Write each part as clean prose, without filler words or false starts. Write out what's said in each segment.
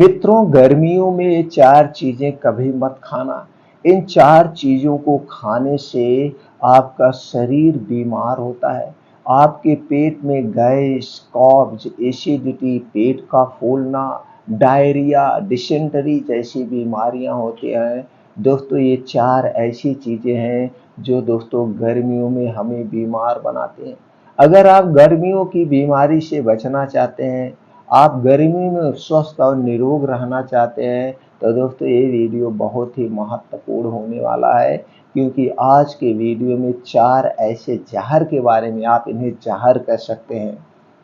मित्रों, गर्मियों में ये 4 चीज़ें कभी मत खाना। इन 4 चीज़ों को खाने से आपका शरीर बीमार होता है। आपके पेट में गैस, कब्ज़, एसिडिटी, पेट का फूलना, डायरिया, डिसेंटरी जैसी बीमारियाँ होती हैं। दोस्तों, ये 4 ऐसी चीज़ें हैं जो दोस्तों गर्मियों में हमें बीमार बनाते हैं। अगर आप गर्मियों की बीमारी से बचना चाहते हैं, आप गर्मी में स्वस्थ और निरोग रहना चाहते हैं, तो दोस्तों ये वीडियो बहुत ही महत्वपूर्ण होने वाला है, क्योंकि आज के वीडियो में 4 ऐसे ज़हर के बारे में, आप इन्हें ज़हर कह सकते हैं,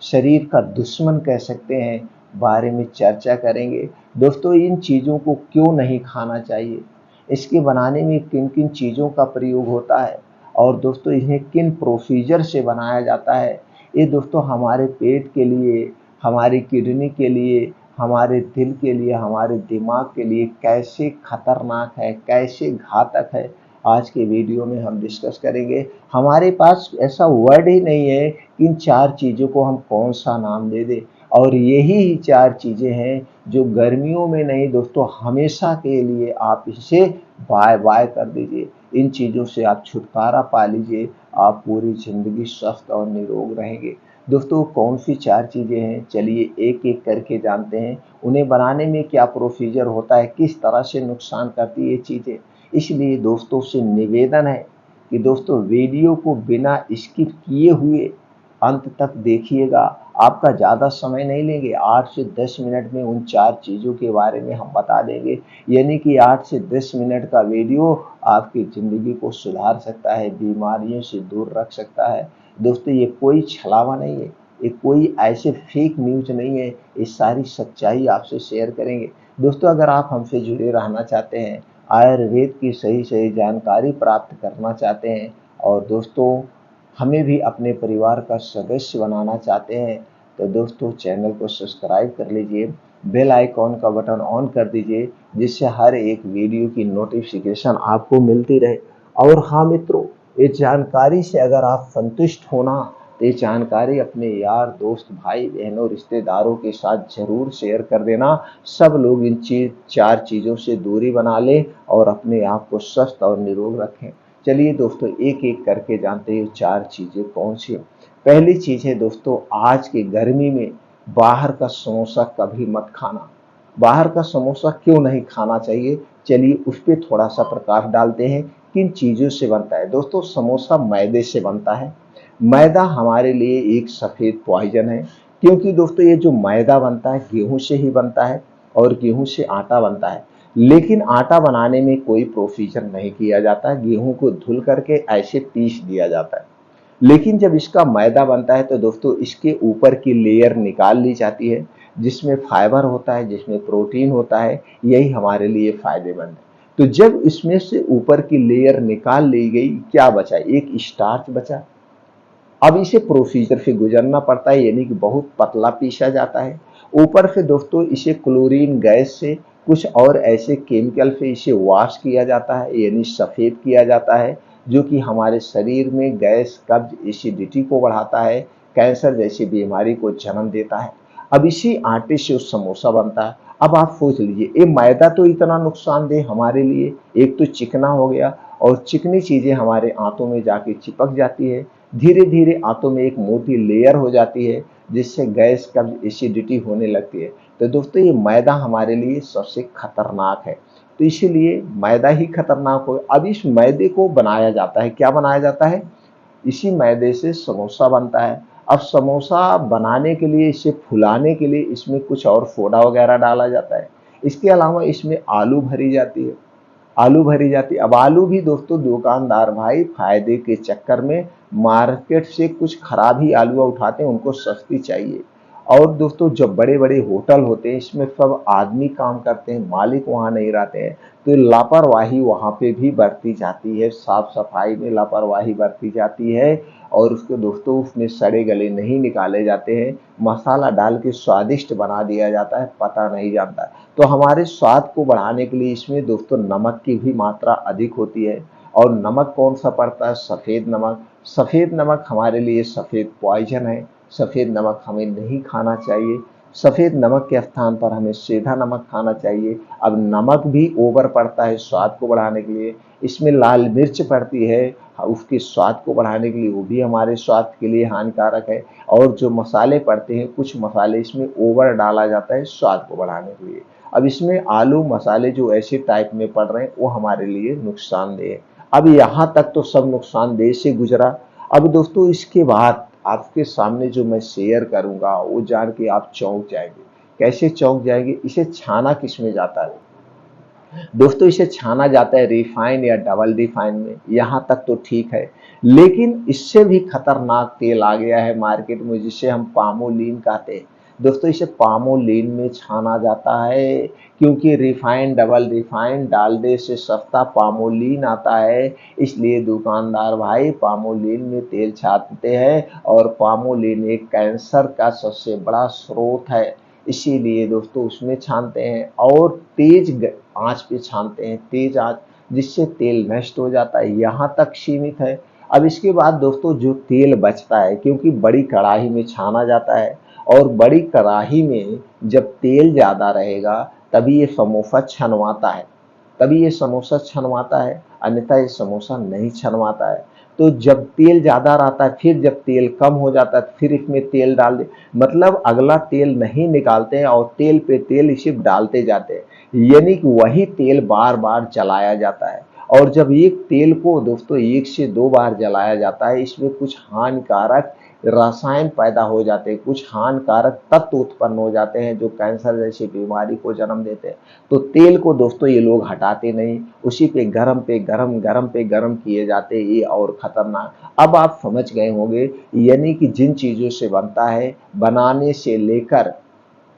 शरीर का दुश्मन कह सकते हैं, बारे में चर्चा करेंगे। दोस्तों, इन चीज़ों को क्यों नहीं खाना चाहिए, इसके बनाने में किन-किन चीज़ों का प्रयोग होता है और दोस्तों इन्हें किन प्रोसीजर से बनाया जाता है, ये दोस्तों हमारे पेट के लिए, हमारी किडनी के लिए, हमारे दिल के लिए, हमारे दिमाग के लिए कैसे खतरनाक है, कैसे घातक है, आज के वीडियो में हम डिस्कस करेंगे। हमारे पास ऐसा वर्ड ही नहीं है कि इन 4 चीज़ों को हम कौन-सा नाम दे दें, और यही 4 चीज़ें हैं जो गर्मियों में नहीं दोस्तों, हमेशा के लिए आप इसे बाय-बाय कर दीजिए। इन चीज़ों से आप छुटकारा पा लीजिए, आप पूरी ज़िंदगी स्वस्थ और निरोग रहेंगे। दोस्तों, कौन सी 4 चीज़ें हैं, चलिए एक-एक करके जानते हैं। उन्हें बनाने में क्या प्रोसीजर होता है, किस तरह से नुकसान करती है ये चीज़ें। इसलिए दोस्तों से निवेदन है कि दोस्तों वीडियो को बिना स्किप किए हुए अंत तक देखिएगा। आपका ज़्यादा समय नहीं लेंगे, 8 से 10 मिनट में उन 4 चीज़ों के बारे में हम बता देंगे। यानी कि 8 से 10 मिनट का वीडियो आपकी ज़िंदगी को सुधार सकता है, बीमारियों से दूर रख सकता है। दोस्तों, ये कोई छलावा नहीं है, ये कोई ऐसे फेक न्यूज़ नहीं है, ये सारी सच्चाई आपसे शेयर करेंगे। दोस्तों, अगर आप हमसे जुड़े रहना चाहते हैं, आयुर्वेद की सही-सही जानकारी प्राप्त करना चाहते हैं और दोस्तों हमें भी अपने परिवार का सदस्य बनाना चाहते हैं, तो दोस्तों चैनल को सब्सक्राइब कर लीजिए, बेल आइकॉन का बटन ऑन कर दीजिए, जिससे हर एक वीडियो की नोटिफिकेशन आपको मिलती रहे। और हाँ मित्रों, इस जानकारी से अगर आप संतुष्ट हो ना, तो ये जानकारी अपने यार, दोस्त, भाई बहनों, रिश्तेदारों के साथ ज़रूर शेयर कर देना। सब लोग इन 4 चीज़ों से दूरी बना लें और अपने आप को स्वस्थ और निरोग रखें। चलिए दोस्तों, एक-एक करके जानते हैं 4 चीज़ें कौन सी हैं। पहली चीज़ है दोस्तों, आज की गर्मी में बाहर का समोसा कभी मत खाना। बाहर का समोसा क्यों नहीं खाना चाहिए, चलिए उस पे थोड़ा-सा प्रकाश डालते हैं। किन चीज़ों से बनता है? दोस्तों, समोसा मैदे से बनता है। मैदा हमारे लिए एक सफ़ेद पॉइज़न है, क्योंकि दोस्तों ये जो मैदा बनता है गेहूँ से ही बनता है और गेहूँ से आटा बनता है। लेकिन आटा बनाने में कोई प्रोसीजर नहीं किया जाता है, गेहूँ को धुल करके ऐसे पीस दिया जाता है। लेकिन जब इसका मैदा बनता है तो दोस्तों इसके ऊपर की लेयर निकाल ली जाती है, जिसमें फाइबर होता है, जिसमें प्रोटीन होता है, यही हमारे लिए फ़ायदेमंद है। तो जब इसमें से ऊपर की लेयर निकाल ली गई, क्या बचा? एक स्टार्च बचा। अब इसे प्रोसीजर से गुजरना पड़ता है, यानी कि बहुत पतला पीसा जाता है। ऊपर से दोस्तों इसे क्लोरीन गैस से, कुछ और ऐसे केमिकल से इसे वॉश किया जाता है, यानी सफ़ेद किया जाता है, जो कि हमारे शरीर में गैस, कब्ज, एसिडिटी को बढ़ाता है, कैंसर जैसी बीमारी को जन्म देता है। अब इसी आटे से समोसा बनता है। अब आप सोच लीजिए, ये मैदा तो इतना नुकसानदेह हमारे लिए, एक तो चिकना हो गया, और चिकनी चीज़ें हमारे आंतों में जाके चिपक जाती है, धीरे धीरे आंतों में एक मोटी लेयर हो जाती है, जिससे गैस, कब्ज, एसिडिटी होने लगती है। तो दोस्तों ये मैदा हमारे लिए सबसे खतरनाक है, तो इसीलिए मैदा ही खतरनाक हो। अब इस मैदे को बनाया जाता है, क्या बनाया जाता है? इसी मैदे से समोसा बनता है। अब समोसा बनाने के लिए, इसे फुलाने के लिए इसमें कुछ और सोडा वगैरह डाला जाता है। इसके अलावा इसमें आलू भरी जाती है, आलू भरी जाती है। अब आलू भी दोस्तों दुकानदार भाई फायदे के चक्कर में मार्केट से कुछ खराब ही आलू उठाते हैं, उनको सस्ती चाहिए। और दोस्तों जो बड़े बड़े होटल होते हैं, इसमें सब आदमी काम करते हैं, मालिक वहाँ नहीं रहते हैं, तो लापरवाही वहाँ पे भी बरती जाती है, साफ सफाई में लापरवाही बरती जाती है। और उसको दोस्तों उसमें सड़े गले नहीं निकाले जाते हैं, मसाला डाल के स्वादिष्ट बना दिया जाता है, पता नहीं जाता। तो हमारे स्वाद को बढ़ाने के लिए इसमें दोस्तों नमक की भी मात्रा अधिक होती है। और नमक कौन सा पड़ता है? सफ़ेद नमक। सफ़ेद नमक हमारे लिए सफ़ेद पॉइजन है, सफ़ेद नमक हमें नहीं खाना चाहिए। सफ़ेद नमक के स्थान पर हमें सीधा नमक खाना चाहिए। अब नमक भी ओवर पड़ता है स्वाद को बढ़ाने के लिए, इसमें लाल मिर्च पड़ती है उसके स्वाद को बढ़ाने के लिए, वो भी हमारे स्वास्थ्य के लिए हानिकारक है। और जो मसाले पड़ते हैं, कुछ मसाले इसमें ओवर डाला जाता है स्वाद को बढ़ाने के लिए। अब इसमें आलू मसाले जो ऐसे टाइप में पड़ रहे हैं वो हमारे लिए नुकसानदेह है। अब यहाँ तक तो सब नुकसानदेह से गुजरा। अब दोस्तों इसके बाद आपके सामने जो मैं शेयर करूंगा वो जान के आप चौंक जाएंगे। कैसे चौंक जाएंगे? इसे छाना किसमें जाता है दोस्तों? इसे छाना जाता है रिफाइन या डबल रिफाइन में, यहाँ तक तो ठीक है। लेकिन इससे भी खतरनाक तेल आ गया है मार्केट में जिसे हम पामोलीन कहते हैं। दोस्तों इसे पामोलीन में छाना जाता है, क्योंकि रिफाइन डबल रिफाइन डालने से सस्ता पामोलीन आता है। इसलिए दुकानदार भाई पामोलीन में तेल छानते हैं, और पामोलीन एक कैंसर का सबसे बड़ा स्रोत है। इसीलिए दोस्तों उसमें छानते हैं, और तेज आंच पे छानते हैं, तेज आंच, जिससे तेल नष्ट हो जाता है। यहाँ तक सीमित है। अब इसके बाद दोस्तों जो तेल बचता है, क्योंकि बड़ी कढ़ाई में छाना जाता है, और बड़ी कढ़ाई में जब तेल ज़्यादा रहेगा तभी ये समोसा छनवाता है, तभी ये समोसा छनवाता है, अन्यथा ये समोसा नहीं छनवाता है। तो जब तेल ज़्यादा रहता है, फिर जब तेल कम हो जाता है फिर इसमें तेल डाल दे, मतलब अगला तेल नहीं निकालते हैं और तेल पे तेल सिर्फ डालते जाते हैं, यानी कि वही तेल बार बार चलाया जाता है। और जब एक तेल को दोस्तों 1 से 2 बार जलाया जाता है, इसमें कुछ हानिकारक रसायन पैदा हो जाते हैं, कुछ हानिकारक तत्व उत्पन्न हो जाते हैं जो कैंसर जैसी बीमारी को जन्म देते हैं। तो तेल को दोस्तों ये लोग हटाते नहीं, उसी पे गरम पे गरम गरम पे गरम किए जाते, ये और खतरनाक। अब आप समझ गए होंगे, यानी कि जिन चीज़ों से बनता है, बनाने से लेकर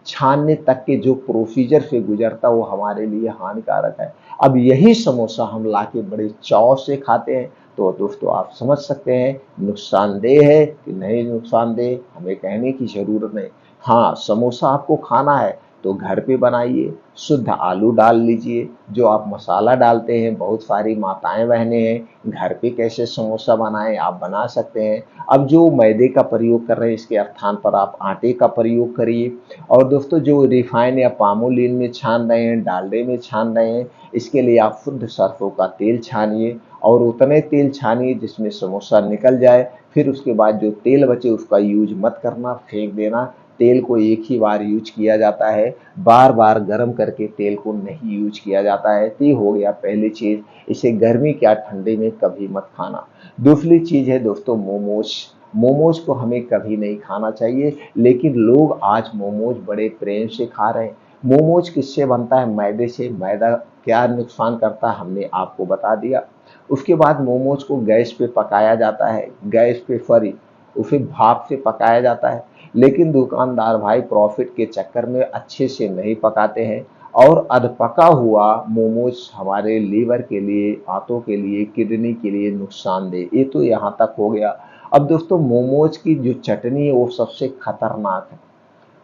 छानने तक के जो प्रोसीजर से गुजरता वो हमारे लिए हानिकारक है। अब यही समोसा हम लाके बड़े चाव से खाते हैं, तो दोस्तों आप समझ सकते हैं नुकसानदेह है कि नहीं नुकसानदेह, हमें कहने की ज़रूरत नहीं। हाँ, समोसा आपको खाना है तो घर पे बनाइए, शुद्ध आलू डाल लीजिए, जो आप मसाला डालते हैं, बहुत सारी माताएं बहनें हैं घर पे कैसे समोसा बनाएं, आप बना सकते हैं। अब जो मैदे का प्रयोग कर रहे हैं इसके स्थान पर आप आटे का प्रयोग करिए। और दोस्तों जो रिफाइन या पामोलिन में छान रहे हैं, डालडे में छान रहे हैं, इसके लिए आप शुद्ध सरसों का तेल छानिए, और उतने तेल छानिए जिसमें समोसा निकल जाए। फिर उसके बाद जो तेल बचे उसका यूज मत करना, फेंक देना। तेल को एक ही बार यूज किया जाता है, बार बार गर्म करके तेल को नहीं यूज किया जाता है। तो ये हो गया पहली चीज़, इसे गर्मी क्या ठंडे में कभी मत खाना। दूसरी चीज़ है दोस्तों मोमोज। मोमोज को हमें कभी नहीं खाना चाहिए, लेकिन लोग आज मोमोज बड़े प्रेम से खा रहे हैं। मोमोज किससे बनता है? मैदे से। मैदा क्या नुकसान करता है हमने आपको बता दिया। उसके बाद मोमोज को गैस पे पकाया जाता है, गैस पे सॉरी उसे भाप से पकाया जाता है। लेकिन दुकानदार भाई प्रॉफिट के चक्कर में अच्छे से नहीं पकाते हैं, और अधपका हुआ मोमोज हमारे लीवर के लिए, आंतों के लिए, किडनी के लिए नुकसानदेह। ये तो यहाँ तक हो गया। अब दोस्तों मोमोज की जो चटनी है वो सबसे खतरनाक है।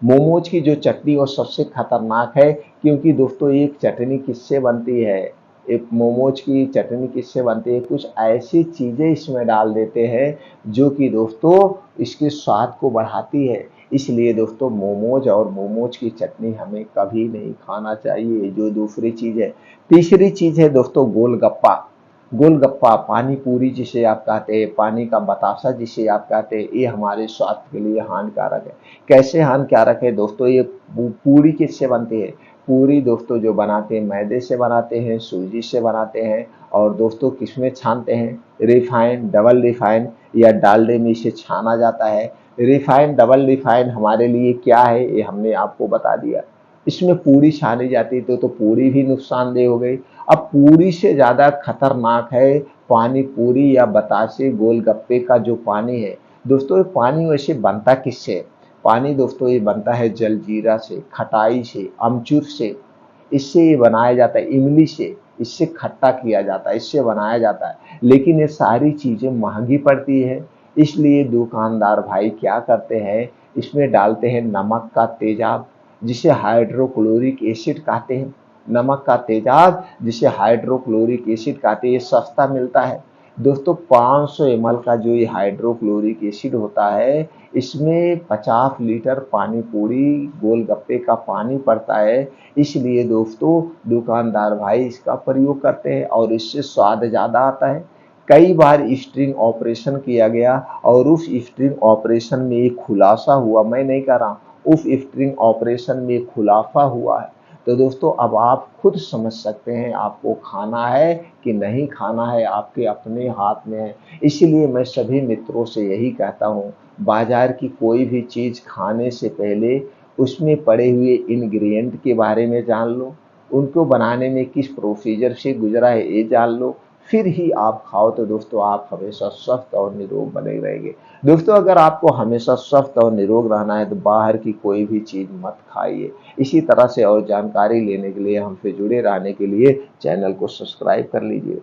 मोमोज की जो चटनी वो सबसे खतरनाक है, क्योंकि दोस्तों एक चटनी किससे बनती है, एक मोमोज की चटनी किससे बनती है, कुछ ऐसी चीज़ें इसमें डाल देते हैं जो कि दोस्तों इसके स्वाद को बढ़ाती है। इसलिए दोस्तों मोमोज और मोमोज की चटनी हमें कभी नहीं खाना चाहिए। जो दूसरी चीज़ है, तीसरी चीज़ है दोस्तों गोलगप्पा। गोलगप्पा, पानी पूरी जिसे आप कहते हैं, पानी का बतासा जिसे आप कहते हैं, ये हमारे स्वास्थ्य के लिए हानिकारक है। कैसे हानिकारक है दोस्तों? ये पूरी किससे बनती है? पूरी दोस्तों जो बनाते हैं मैदे से बनाते हैं, सूजी से बनाते हैं, और दोस्तों किसमें छानते हैं? रिफाइन, डबल रिफाइन या डालडे में इसे छाना जाता है। रिफाइन डबल रिफाइन हमारे लिए क्या है ये हमने आपको बता दिया। इसमें पूरी छानी जाती है तो पूरी भी नुकसानदेह हो गई। अब पूरी से ज़्यादा खतरनाक है पानी पूरी या बतासे गोलगप्पे का जो पानी है। दोस्तों ये पानी वैसे बनता किससे? पानी दोस्तों ये बनता है जलजीरा से, खटाई से, अमचूर से, इससे ये बनाया जाता है, इमली से, इससे खट्टा किया जाता है, इससे बनाया जाता है। लेकिन ये सारी चीज़ें महंगी पड़ती है, इसलिए दुकानदार भाई क्या करते हैं, इसमें डालते हैं नमक का तेजाब जिसे हाइड्रोक्लोरिक एसिड कहते हैं। नमक का तेजाब जिसे हाइड्रोक्लोरिक एसिड कहते हैं, ये सस्ता मिलता है। दोस्तों 500 ml का जो ये हाइड्रोक्लोरिक एसिड होता है, इसमें 50 लीटर पानी पूरी गोलगप्पे का पानी पड़ता है। इसलिए दोस्तों दुकानदार भाई इसका प्रयोग करते हैं और इससे स्वाद ज़्यादा आता है। कई बार स्ट्रिंग ऑपरेशन किया गया और उस स्ट्रिंग ऑपरेशन में एक खुलासा हुआ, मैं नहीं कह रहा हूँ, उस स्ट्रिंग ऑपरेशन में एक खुलासा हुआ है। तो दोस्तों अब आप खुद समझ सकते हैं आपको खाना है कि नहीं खाना है, आपके अपने हाथ में है। इसीलिए मैं सभी मित्रों से यही कहता हूँ, बाजार की कोई भी चीज़ खाने से पहले उसमें पड़े हुए इंग्रेडिएंट के बारे में जान लो, उनको बनाने में किस प्रोसीजर से गुजरा है ये जान लो, फिर ही आप खाओ। तो दोस्तों आप हमेशा स्वस्थ और निरोग बने रहेंगे। दोस्तों अगर आपको हमेशा स्वस्थ और निरोग रहना है तो बाहर की कोई भी चीज़ मत खाइए। इसी तरह से और जानकारी लेने के लिए हमसे जुड़े रहने के लिए चैनल को सब्सक्राइब कर लीजिए।